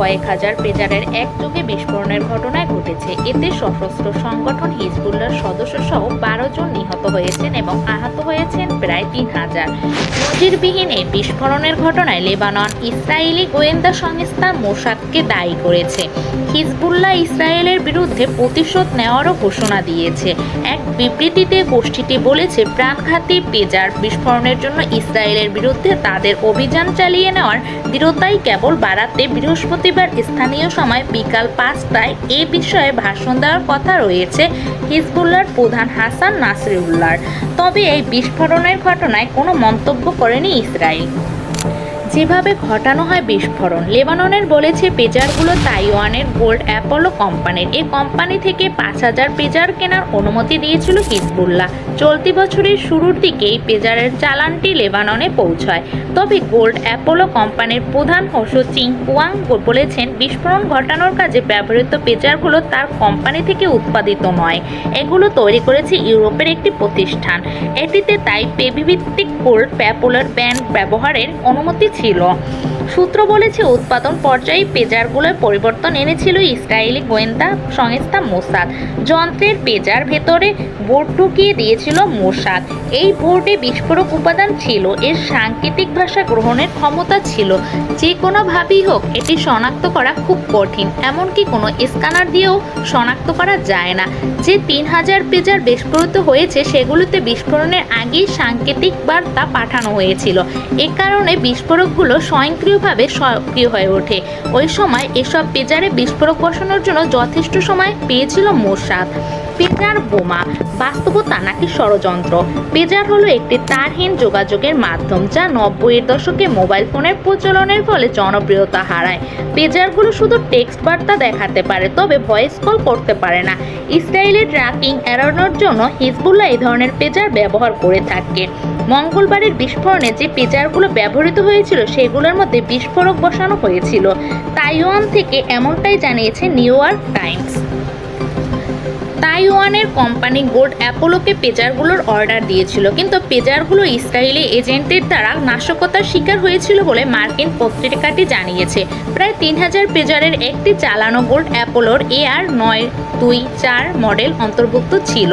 কয়েক হাজার পেজারের একযোগে বিস্ফোরণের ঘটনা ঘটেছে। এতে সশস্ত্র সংগঠন হিজবুল্লাহর সদস্যসহ 12 জন নিহত হয়েছেন এবং আহত হয়েছেন প্রায় 3000। নজিরবিহীন এই বিস্ফোরণের ঘটনায় লেবানন ইসরায়েলি গোয়েন্দা সংস্থা মোসাদকে দায়ী করেছে। হিজবুল্লাহ ইসরায়েলের বিরুদ্ধে প্রতিশোধ নেওয়ারও ঘোষণা দিয়েছে। এক বিবৃতিতে গোষ্ঠীটি বলেছে, প্রাণঘাতী পেজার বিস্ফোরণের জন্য ইসরায়েলের বিরুদ্ধে তাদের অভিযান চালিয়ে নেওয়ার দৃঢ়তাই কেবল বাড়াতে বৃহস্পতিবার স্থানীয় সময় বিকাল 5টায় এ বিষয়ে ভাষণ দেওয়ার কথা রয়েছে হিজবুল্লাহর প্রধান হাসান নাসরুল্লাহর। তবে এই বিস্ফোরণের ঘটনায় কোনো মন্তব্য করেনি ইসরায়েল। যেভাবে ঘটানো হয় বিস্ফোরণ, লেবাননের বলেছে পেজারগুলো তাইওয়ানের গোল্ড অ্যাপোলো কোম্পানির। এই কোম্পানি থেকে 5000 পেজার কেনার অনুমতি দিয়েছিল হিজবুল্লাহ। চলতি বছরের শুরুর দিকে এই পেজারের চালানটি লেবাননে পৌঁছায়। তবে গোল্ড অ্যাপোলো কোম্পানির প্রধান হোসো চিং কুয়াং বলেছেন, বিস্ফোরণ ঘটানোর কাজে ব্যবহৃত পেজারগুলো তার কোম্পানি থেকে উৎপাদিত নয়। এগুলো তৈরি করেছে ইউরোপের একটি প্রতিষ্ঠান। এটিতে তাইপে ভিত্তিক গোল্ড অ্যাপোলোর ব্যান্ড ব্যবহারের অনুমতি ছিল। সূত্র বলেছে, উৎপাদন পর্যায়ে পেজারগুলোর পরিবর্তন এনেছিল ইসরায়েলি গোয়েন্দা সংস্থা মোসাদ। যন্ত্রের পেজার ভেতরে বোর্ড ঢুকিয়ে দিয়েছিল মোসাদ। এই বোর্ডে বিস্ফোরক উপাদান ছিল। এর সাংকেতিক ভাষা গ্রহণের ক্ষমতা ছিল। যে কোনোভাবেই হোক এটি শনাক্ত করা খুব কঠিন। এমনকি কোনো স্ক্যানার দিয়েও শনাক্ত করা যায় না। যে 3000 পেজার বিস্ফোরিত হয়েছে সেগুলোতে বিস্ফোরণের আগেই সাংকেতিক বার্তা পাঠানো হয়েছিল। এ কারণে বিস্ফোরকগুলো স্বয়ংক্রিয়ভাবে সক্রিয় হয়ে ওঠে। ওই সময় এসব পেজারে বিস্ফোরক বসানোর জন্য যথেষ্ট সময় পেয়েছিল মোসাদ। পেজার বোমা বাস্তবতা নাকি ষড়যন্ত্র? পেজার হলো একটি তারহীন যোগাযোগের মাধ্যম যা 90-এর দশকে মোবাইল ফোনের প্রচলনের ফলে জনপ্রিয়তা হারায়। পেজারগুলো শুধু টেক্সট বার্তা দেখাতে পারে, তবে ভয়েস কল করতে পারে না। ইসরায়েলের ট্র্যাকিং এড়ানোর জন্য হিজবুল্লাহ এই ধরনের পেজার ব্যবহার করে থাকে। মঙ্গলবারের বিস্ফোরণে যে পেজারগুলো ব্যবহৃত হয়েছিল সেগুলোর মধ্যে বিস্ফোরক বসানো হয়েছিল। তাইওয়ান থেকে এমনটাই জানিয়েছে নিউ ইয়র্ক টাইমস। তাইওয়ানের কোম্পানি গোল্ড অ্যাপোলোকে পেজারগুলোর অর্ডার দিয়েছিল, কিন্তু পেজারগুলো ইসরায়েলি এজেন্টের দ্বারা নাশকতার শিকার হয়েছিল বলে মার্কিন পত্রিকাটি জানিয়েছে। প্রায় 3000 পেজারের একটি চালানো গোল্ড অ্যাপোলোর AR-924 মডেল অন্তর্ভুক্ত ছিল।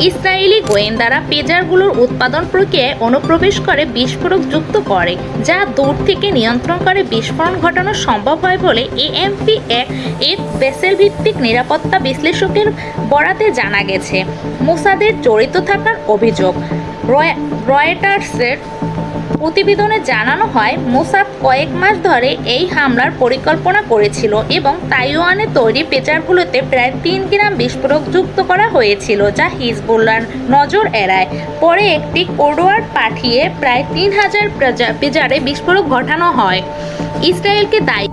ইসরায়েলি গোয়েন্দারা পেজারগুলোর উৎপাদন প্রক্রিয়ায় অনুপ্রবেশ করে বিস্ফোরক যুক্ত করে, যা দূর থেকে নিয়ন্ত্রণ করে বিস্ফোরণ ঘটানো সম্ভব হয় বলে এএমপি এক বেসেল ভিত্তিক নিরাপত্তা বিশ্লেষকের বরাতে জানা গেছে। মোসাদের জড়িত থাকার অভিযোগ। রয়টার্সের প্রতিবেদনে জানানো হয়, মোসাদ কয়েক মাস ধরে এই হামলার পরিকল্পনা করেছিল এবং তাইওয়ানে তৈরি পেজারগুলোতে প্রায় 3 গ্রাম বিস্ফোরক যুক্ত করা হয়েছিল, যা হিজবুল্লাহর নজর এড়ায়। পরে একটি কোডওয়ার্ড পাঠিয়ে প্রায় 3000 পেজারে বিস্ফোরক ঘটানো হয়। ইসরায়েলকে দায়ী